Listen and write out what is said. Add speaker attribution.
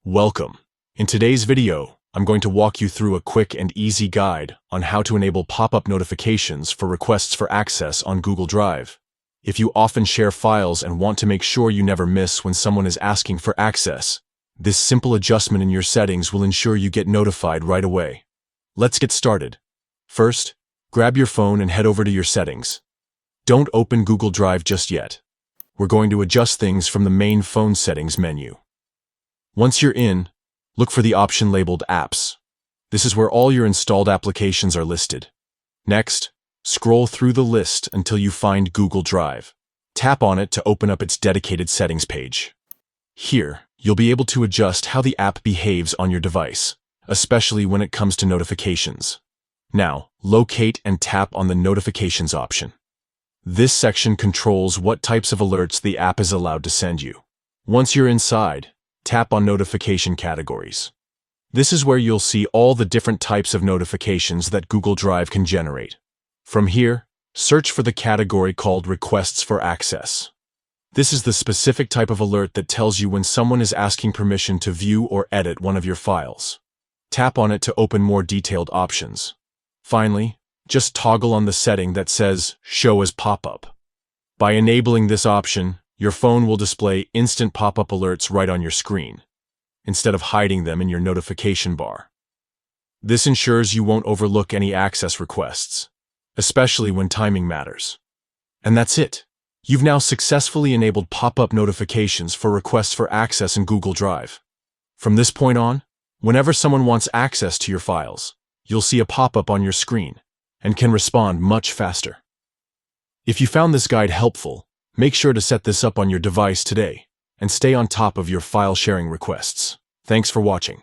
Speaker 1: Welcome. In today's video, I'm going to walk you through a quick and easy guide on how to enable pop-up notifications for requests for access on Google Drive. If you often share files and want to make sure you never miss when someone is asking for access, this simple adjustment in your settings will ensure you get notified right away. Let's get started. First, grab your phone and head over to your settings. Don't open Google Drive just yet. We're going to adjust things from the main phone settings menu. Once you're in, look for the option labeled Apps. This is where all your installed applications are listed. Next, scroll through the list until you find Google Drive. Tap on it to open up its dedicated settings page. Here, you'll be able to adjust how the app behaves on your device, especially when it comes to notifications. Now, locate and tap on the Notifications option. This section controls what types of alerts the app is allowed to send you. Once you're inside, tap on Notification Categories. This is where you'll see all the different types of notifications that Google Drive can generate. From here, search for the category called Requests for Access. This is the specific type of alert that tells you when someone is asking permission to view or edit one of your files. Tap on it to open more detailed options. Finally, just toggle on the setting that says Show as Pop-up. By enabling this option, your phone will display instant pop-up alerts right on your screen, instead of hiding them in your notification bar. This ensures you won't overlook any access requests, especially when timing matters. And that's it. You've now successfully enabled pop-up notifications for requests for access in Google Drive. From this point on, whenever someone wants access to your files, you'll see a pop-up on your screen and can respond much faster. If you found this guide helpful, make sure to set this up on your device today and stay on top of your file sharing requests. Thanks for watching.